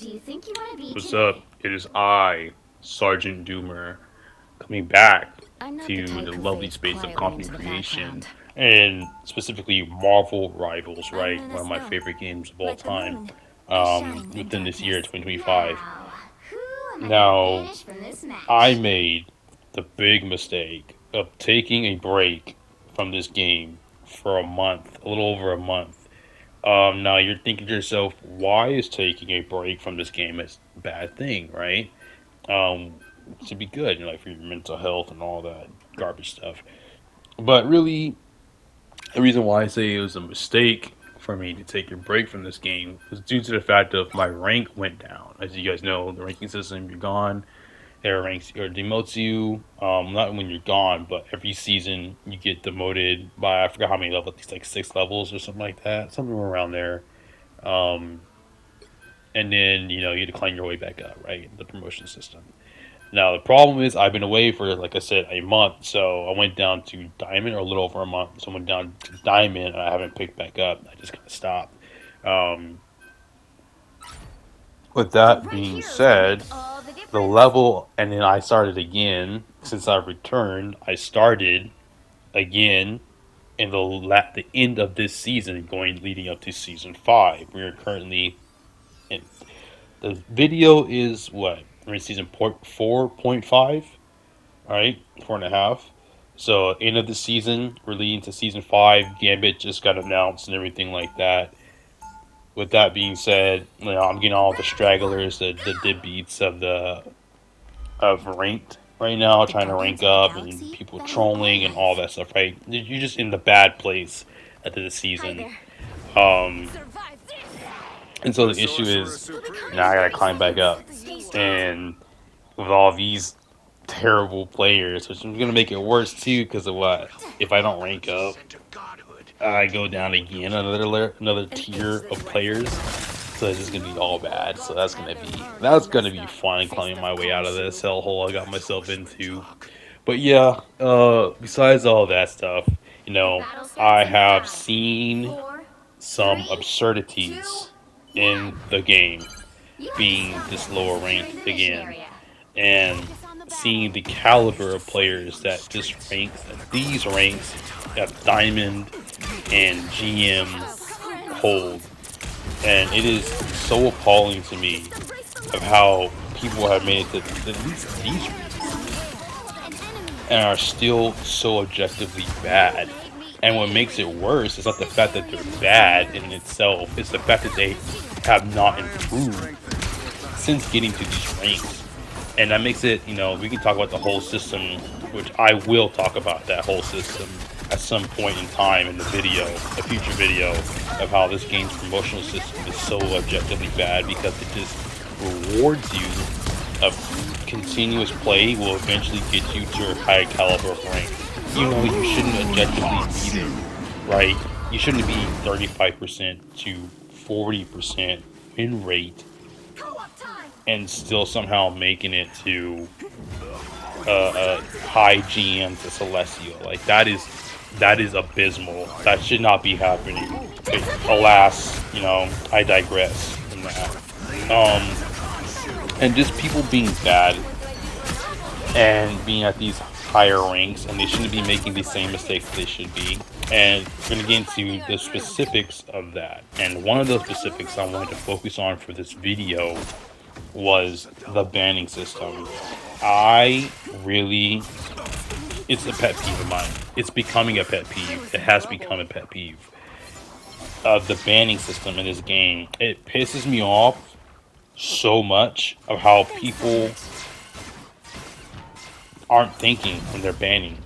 do you think you want to be What's today? up? It is I, Sergeant Doomer, coming back I'm not the to type the who lovely fades space of quietly content into the creation background. and specifically Marvel Rivals, I'm right? gonna One of my snow, favorite games of all like the time moon. I shine in within this year, darkness. 2025. Now, who am I gonna Now, banish from this I match? made the big mistake of taking a break from this game for a month, a little over a month. Now you're thinking to yourself, why is taking a break from this game a bad thing, right? um, to be good, you know, like for your mental health and all that garbage stuff. But really, the reason why I say it was a mistake for me to take a break from this game was due to the fact of my rank went down. As you guys know, the ranking system, you're gone. It ranks or demotes you. Not when you're gone, but every season you get demoted by I forgot how many levels. It's like 6 levels or something like that, something around there. Um, and then you decline your way back up, right? The promotion system. Now the problem is I've been away for like I said a month, so I went down to diamond or a little over a month. So I went down to diamond and I haven't picked back up. I just kind of stopped. Um, with The that right being heroes can make said, all the the difference. level and then I started again since I returned. I started again in the end of this season, going leading up to season 5. We are currently in the video is what we're in season 4.5. All right, 4.5. So end of the season, we're leading to season 5. Gambit just got announced and everything like that. With that being said, I'm getting all the Round one, stragglers, the go! deadbeats of ranked right now, The trying to rank guardians of the up and galaxy people value all trolling and all life. that stuff. Right, you're just in the bad place at the Hi season. there. Um, Survive this! and so The the issue Sorcerer is We'll be Supreme coming now I in gotta 30 climb back seconds. up, Stay strong. and with all these terrible players, which is gonna make it worse too. Because of what? If I don't rank up, descent to godhood. I go down again another An tier of instant players. So it's just to gonna be know all the old bad. So gods that's had gonna their be priorities that's gonna messed be up. fun Face climbing the my way out of this punishment. hellhole I got That myself sorcerer into. talk. But yeah, besides all that stuff, The battle starts I in have 5, seen 4, some 3, 2, absurdities 1. in the game You have to being stop this that by lower securing ranked the mission again, area. and Focus on the battle. seeing the caliber Used to of fighting players on the that this streets ranks, when the that these crossroads ranks faced a at time. Diamond and GM Friends. hold, and it is so appalling to me Embrace the of limits. how people have made it to at least these ranks An enemy. and are still so objectively bad. Made me And what makes angry. it worse is not the This fact that area they're needs some bad in limits. itself; it's the fact that they have not I am improved strengthened for battle. since getting to these ranks. And that makes it, we can talk about the whole system, which I will talk about that whole system at some point in time in the video, a future video, of how this game's promotional system is so objectively bad because it just rewards you of continuous play will eventually get you to a high caliber of rank. You The know you shouldn't moon objectively be haunts there, you. right? You shouldn't be 35% to 40% win rate Co-op time. and still somehow making it to a high GM to Celestial. Like that is abysmal. That should not be happening. But alas, I digress from that. Um, and just people being bad and being at these higher ranks, and they shouldn't be making the same mistakes they should be. And we're gonna get into the specifics of that. And one of those specifics I wanted to focus on for this video was the banning system. I really, it's a pet peeve of mine. It's becoming a pet peeve. It has become a pet peeve of the banning system in this game. It pisses me off so much of how people Excellent. aren't thinking when they're banning,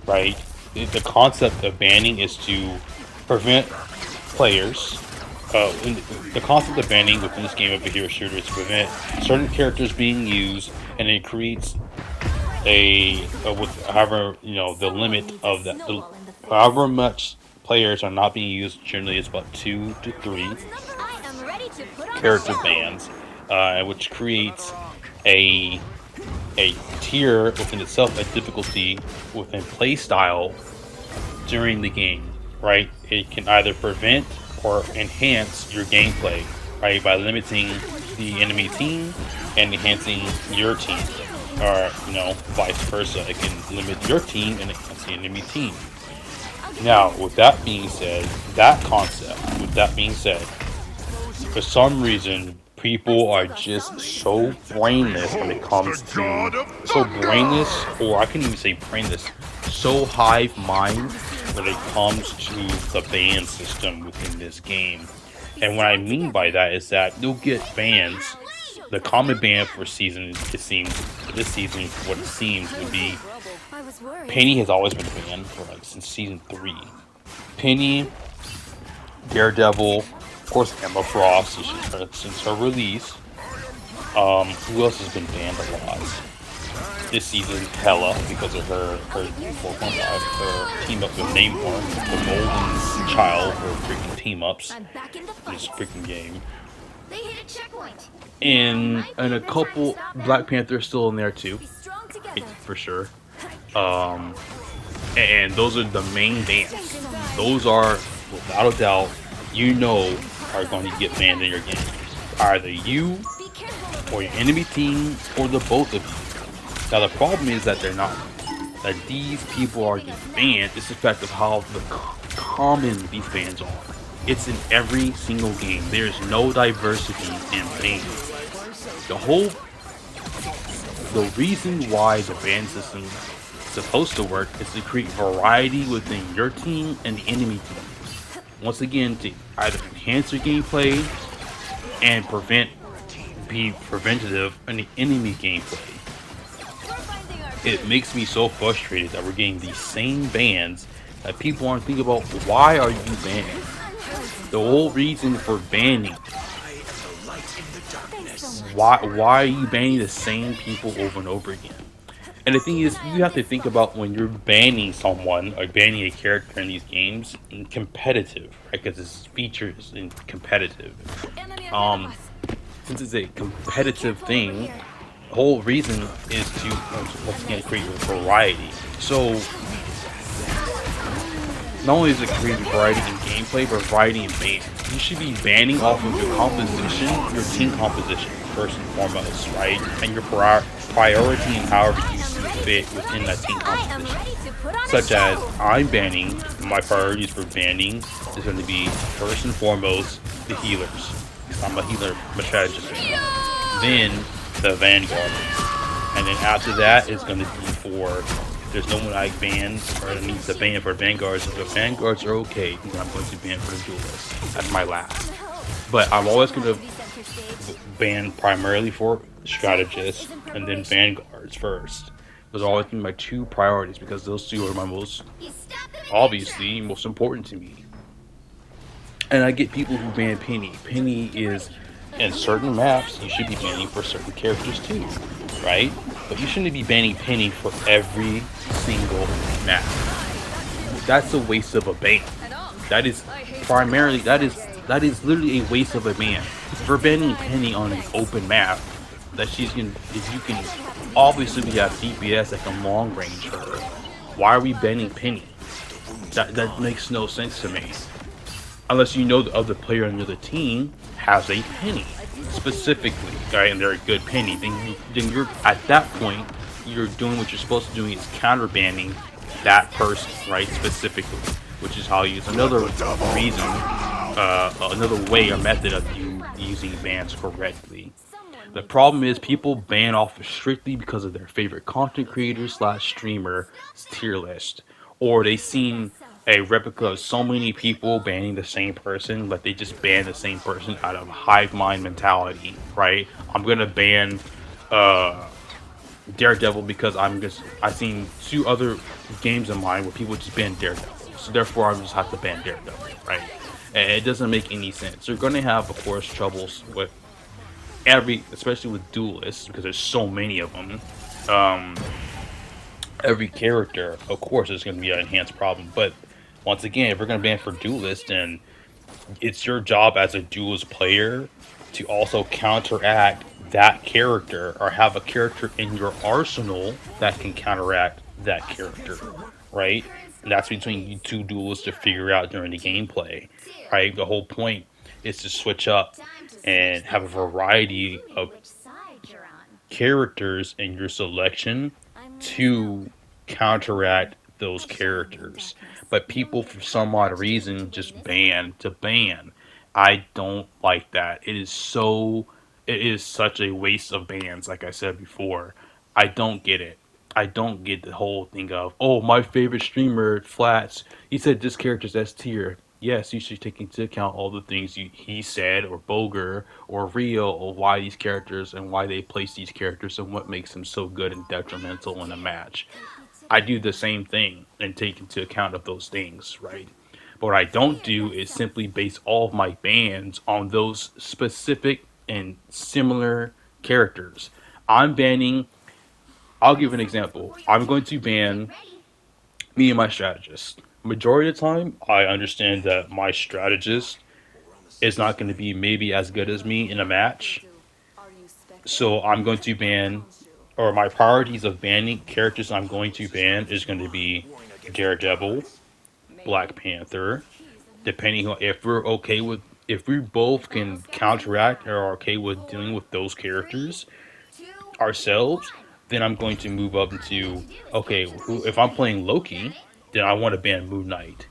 right? The concept of banning is to prevent players. The concept of banning within this game of a hero shooter is to prevent certain characters being used, and it creates with however the Someone limit needs a of that. snowball in the face. However much players are not being used, generally it's about 2 to 3 I am ready to put on a character show. bans, which creates Ragnarok. a tier within itself, a difficulty within play style during the game, right? It can either prevent or enhance your gameplay, right? By limiting the enemy team and enhancing your team, or vice versa. It can limit your team and enhance the enemy team. Now, with that being said, with that being said, for some reason, people are just so brainless when it comes to or I can even say brainless, so hive mind when it comes to the ban system within this game. And what I mean by that is that you'll get bans. The common ban for this season, what it seems would be I was worried. Penny has always been banned for since season 3. Penny, Daredevil, of course Emma Frost since her release. Who else has been banned a lot? This season, Hela, because of her 4.5, her team up with Namor, the golden child, her freaking team ups I'm back in the in this fight. freaking game. They hit a checkpoint. And a couple, Black Panther is still in there too, Be strong together. for sure. And those are the main bans. Those are, without a doubt, are going to get banned in your game. Either you Be careful. or your enemy team or the both of you. Now the problem is that they're not. That these people are getting banned. It's the fact of how common these bans are. It's in every single game. There's no diversity in bans. The reason why the ban system is supposed to work is to create variety within your team and the enemy team. Once again, to either enhance your gameplay and be preventative in the enemy gameplay. It makes me so frustrated that we're getting these same bans that people aren't thinking about. Why are you banning? The whole reason for banning. Why are you banning the same people over and over again? And the thing is, you have to think about when you're banning someone or banning a character in these games in competitive, right? Because it's features in competitive. Since it's a competitive thing, the whole reason is to once again create variety. So not only is it creating variety in gameplay, but variety in bans. You should be banning off of your composition, your team composition first and foremost, right? And your priority and however you see fit within that team composition. Such as I'm banning, my priorities for banning is going to be first and foremost the healers. Because I'm a healer strategist. Then the Vanguard. And then after that is going to be for, there's no one I ban or needs to ban for Vanguards. If the Vanguards are okay, then I'm going to ban for the Duelists. That's my last. But I'm always going to ban primarily for strategists and then Vanguards first. Those are always my two priorities because those two are my most, obviously, most important to me. And I get people who ban Penny. Penny is, in certain maps, you should be banning for certain characters too, right? But you shouldn't be banning Penny for every single map. That's a waste of a ban. That is literally a waste of a ban. For banning Penny on an open map, that if you can, obviously we have DPS that can long range her. Why are we banning Penny? That makes no sense to me. Unless you know the other player on the other team has a Penny specifically, right? And they're a good Penny. Then you're at that point, you're doing what you're supposed to do is counter banning that person, right? Specifically, which is how you use another reason, another way or method of you using bans correctly. The problem is people ban off strictly because of their favorite content creator / streamer tier list, or they seen a replica of so many people banning the same person, but they just ban the same person out of hive mind mentality, right? I'm gonna ban Daredevil because I've seen 2 other games of mine where people just ban Daredevil, so therefore I just have to ban Daredevil, right? And it doesn't make any sense. You're gonna have, of course, troubles with especially with duelists because there's so many of them. Every character, of course, is going to be an enhanced problem. But once again, if we're going to ban for duelists, then it's your job as a duelist player to also counteract that character or have a character in your arsenal that can counteract that character, right? And that's between you two duelists to figure out during the gameplay, right? The whole point is to switch up and have a variety of Which side you're on? characters in your selection I'm to counteract those I shine in characters. darkness. But No people, for matter how some odd much you need to reason, win just this battle. ban to ban. I don't like that. It is such a waste of bans, like I said before. I don't get it. I don't get the whole thing of, oh, my favorite streamer, Flats, he said this character's S tier. Yes, you should take into account all the things he said, or Boger, or Rio, or why these characters and why they place these characters and what makes them so good and detrimental in a match. I do the same thing and take into account of those things, right? But what I don't do is simply base all of my bans on those specific and similar characters. I'm banning, I'll give an example. I'm going to ban me and my strategist. Majority of the time, I understand that my strategist is not going to be maybe as good as me in a match. So I'm going to ban, or my priorities of banning characters I'm going to ban is going to be Daredevil, Black Panther, depending on if we're okay with, if we both can counteract or are okay with dealing with those characters ourselves, then I'm going to move up into, okay, if I'm playing Loki, then I want to ban Moon Knight,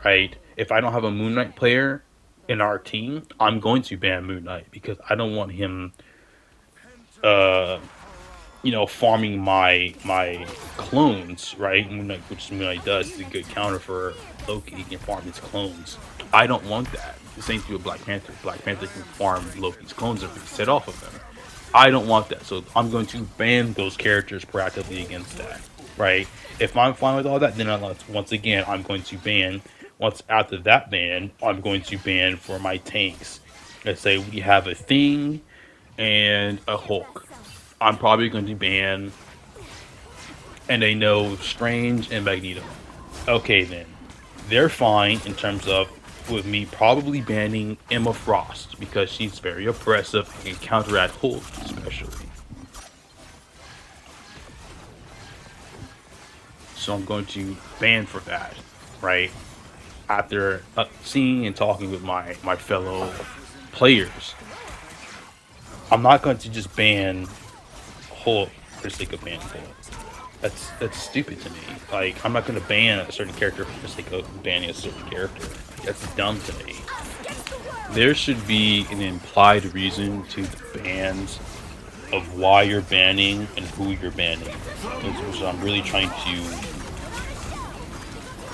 right? If I don't have a Moon Knight player in our team, I'm going to ban Moon Knight because I don't want him, uh, farming my clones, right? Moon Knight, which Moon Knight does, is a good counter for Loki. He can farm his clones. I don't want that. The same thing with Black Panther. Black Panther can farm Loki's clones and reset off of them. I don't want that, so I'm going to ban those characters proactively against that, right? If I'm fine with all that, then once again I'm going to ban. Once after that ban, I'm going to ban for my tanks. Let's say we have a Thing and a Hulk. I'm probably going to ban, and they know Strange and Magneto. Okay, then they're fine in terms of with me probably banning Emma Frost because she's very oppressive and can counteract Hulk especially. So I'm going to ban for that, right? After seeing and talking with my fellow players, I'm not going to just ban Hulk for the sake of banning Hulk. That's stupid to me. Like, I'm not going to ban a certain character for the sake of banning a certain character. That's dumb to me. There should be an implied reason to the bans of why you're banning and who you're banning. Which I'm really trying to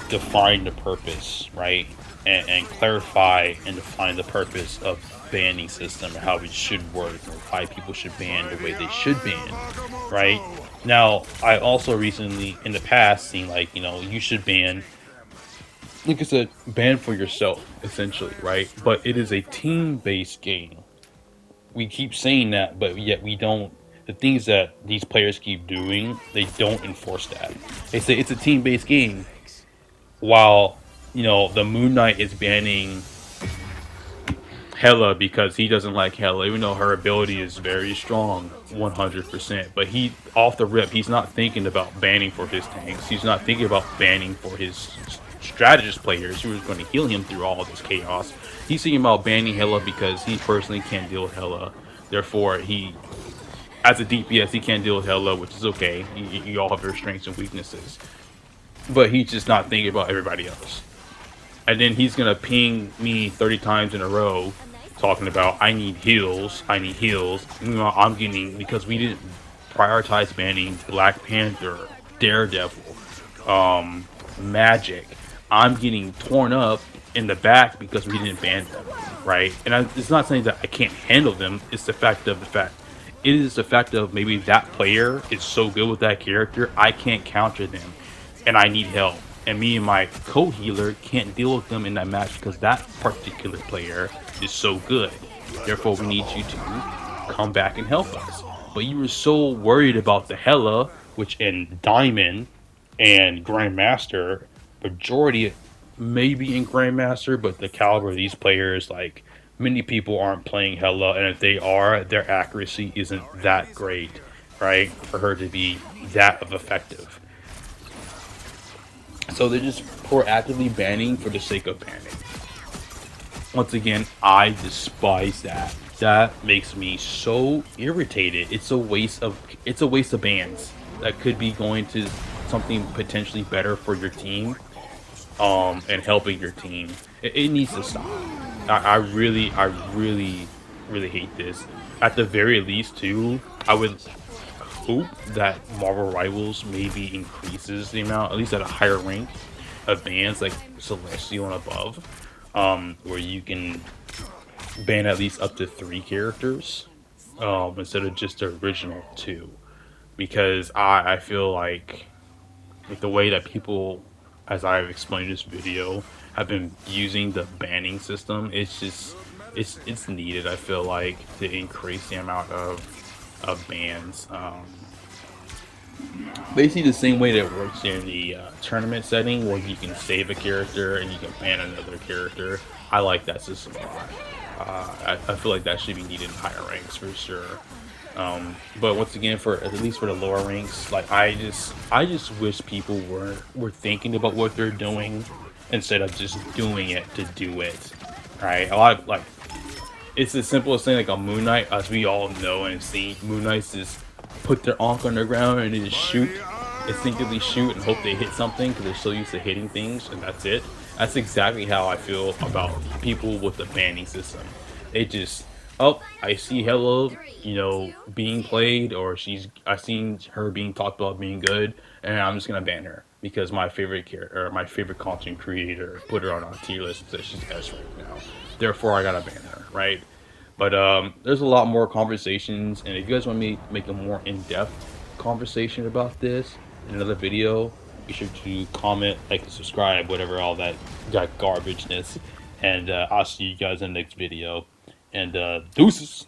define the purpose, right? And clarify and define the purpose of banning system, or how it should work, or why people should ban the way they should ban, right? Now, I also recently, in the past, seen like, you should ban, like I said, ban for yourself, essentially, right? But it is a team-based game. We keep saying that, but yet we don't. The things that these players keep doing, they don't enforce that. They say it's a team-based game, while the Moon Knight is banning Hela because he doesn't like Hela, even though her ability is very strong, 100%. But he, off the rip, he's not thinking about banning for his tanks. He's not thinking about banning for his strategist players who is going to heal him through all this chaos. He's thinking about banning Hela because he personally can't deal with Hela. Therefore, he, as a DPS, he can't deal with Hela, which is okay. You all have your strengths and weaknesses. But he's just not thinking about everybody else. And then he's gonna ping me 30 times in a row, talking about I need heals, I need heals. I'm getting, because we didn't prioritize banning Black Panther, Daredevil, Magic. I'm getting torn up in the back because we didn't ban them, right? And it's not saying that I can't handle them. It's the fact of the fact. It is the fact of maybe that player is so good with that character, I can't counter them, and I need help. And me and my co-healer can't deal with them in that match because that particular player is so good. Therefore, we need you to come back and help us. But you were so worried about the Hela, which in Diamond and Grandmaster, majority maybe in Grandmaster, but the caliber of these players, like, many people aren't playing Hela, and if they are, their accuracy isn't that great, right? For her to be that of effective. So they're just proactively banning for the sake of banning. Once again, I despise that. That makes me so irritated. It's a waste of bans that could be going to something potentially better for your team, and helping your team. It needs to stop. I really hate this. At the very least, too, I would hope that Marvel Rivals maybe increases the amount, at least at a higher rank, of bans like Celestial and above, where you can ban at least up to 3 characters, instead of just the original 2. Because I feel like with the way that people, as I've explained in this video, have been using the banning system, it's just it's needed. I feel like to increase the amount of bans. Basically, the same way that it works in the tournament setting, where you can save a character and you can ban another character. I like that system a lot. I feel like that should be needed in higher ranks for sure. But once again, for at least for the lower ranks, like I just wish people were thinking about what they're doing instead of just doing it to do it. Right? A lot of, like, it's the simplest thing, like a Moon Knight, as we all know and see. Moon Knights just put their ankh on the ground and they just shoot, instinctively shoot, and hope they hit something because they're so used to hitting things, and that's it. That's exactly how I feel about people with the banning system. They just, oh, I see Hello, being played, or I seen her being talked about being good, and I'm just gonna ban her because my favorite character, or my favorite content creator, put her on a tier list and says she's S right now. Therefore, I gotta ban her, right? But there's a lot more conversations, and if you guys want me to make a more in-depth conversation about this in another video, be sure to comment, like, and subscribe, whatever, all that garbageness. And I'll see you guys in the next video. And deuces.